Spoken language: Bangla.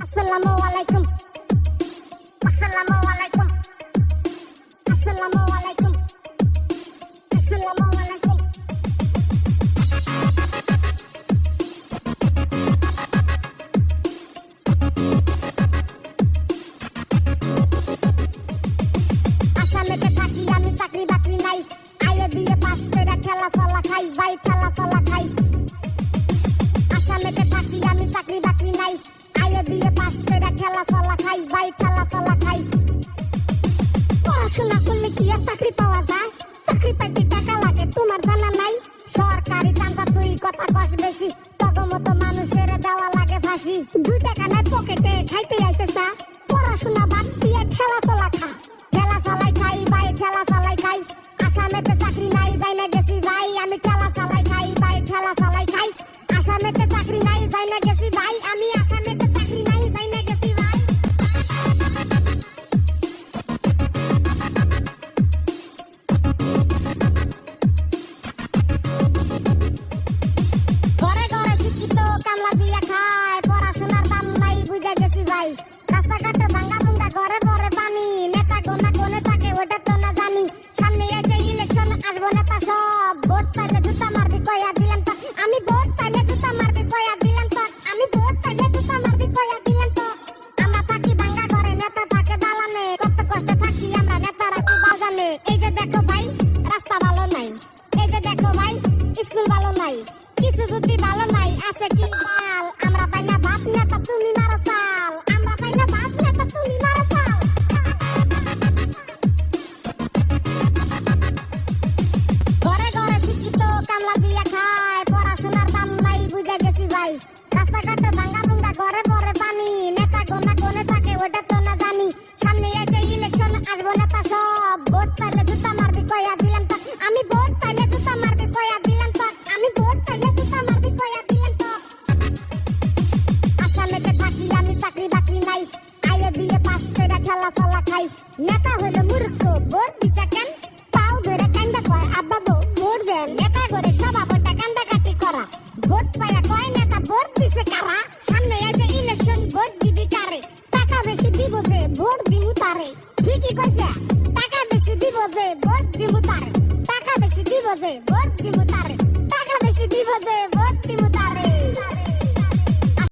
আসসালামু আলাইকুম আসসালামু আলাইকুম আসসালামু আলাইকুম আসসালামু আলাইকুম আসামেতে থাকি আমি চাকরি বাকরি নাই আইএ বিএ পাস কইরা ঠেলা চলা খাই বাই ঠেলা চলা খাই আসামেতে থাকি আমি চাকরি বাকরি নাই আইএ বিএ পাস কইরা ঠেলা চলা খাই বাই ঠেলা চলা খাই পড়াশোনা করলে কি আর চাকরি পাওয়া যায় চাকরি পাইতে টাকা লাগে তোমার জানা নাই সরকারি চান্দা তুই কথা কস বেশি তগমতো মানুষের দেওয়া লাগে ফাঁসি 2 টাকা নাই পকেটে খাইতে আইছে চা পড়াশোনা বাদ দিয়ে ঠেলা চলা খা ঠেলা চালাই খাই বাই ঠেলা চালাই খাই আসামেতে চাকরি নাই যাই না গেছি ভাই আমি ঠেলা চালাই খাই বাই ঠেলা চালাই খাই আসামেতে চাকরি নাই যাই না গেছি ভাই আমি আসামেতে চাকরি নাই যাই না গেছি ভাই ঘরে ঘরে শিক্ষিত কামলা দিয়া খায় পড়াশোনার দাম নাই বুঝা গেছি ভাই রাস্তাঘাটে ভাঙ্গা ভুঙ্গা ঘরে পরে পানি নেতা গোনা কোনে থাকে ওটা তো না জানি সামনে এসে ইলেকশন আসবো নেতা সব ভোট চাইলে জুতা মারবি কয়া দিলাম তো আমি ভোট চাইলে জুতা মারবি কয়া দিলাম তো আমি ভোট চাইলে জুতা মারবি কয়া দিলাম তো আমরা থাকি ভাঙ্গা ঘরে নেতা থাকে দালানে কত কষ্টে থাকি আমরা নেতারা কি বাজানে এই যে দেখো ভাই রাস্তা ভালো নাই এই যে দেখো ভাই স্কুল ভালো নাই কিছু যদি ভালো নাই আছে কি বাল আমরা পাই না ভাত নেতা তুমি মারো চাল আমরা পাই না ভাত নেতা তুমি মারো চাল ঘরে ঘরে শিক্ষিত কামলা দিয়া খায় পড়াশোনার দাম নাই বুঝা গেছি ভাই রাস্তাঘাটে ভাঙ্গা ভুঙ্গা ঘরে পরে পানি নেতা গোনা কোনে থাকে ওটা তো না জানি সামনে এসে ইলেকশন আসবো নেতা সব ভোট চাইলে জুতা মারবি কয়া দিলাম তো আমি ভোট চাইলে জুতা মারবি কয়া দিলাম তো আমি ভোট চাইলে জুতা মারবি কয়া দিলাম তো আসামেতে থাকি আমি চাকরি বাকরি নাই আইএ বিএ পাস কইরা ঠেলা চলা খাই নেতা হইলো মূর্খ ভোট দিছে কেন পাও ধরে কান্দা কয় আব্বা গো ভোট দেন নেতা করে সভাপতি কান্দা কাটি করা ভোট পায়া কয় নেতা ভোট দিছে কারা সামনে এসে ইলেকশন ভোট দিবি কারে টাকা বেশি দিব যে ভোট দিমু তারে ঠিকই কইছে টাকা বেশি দিব যে ভোট দিমু তারে টাকা বেশি দিব যে ভোট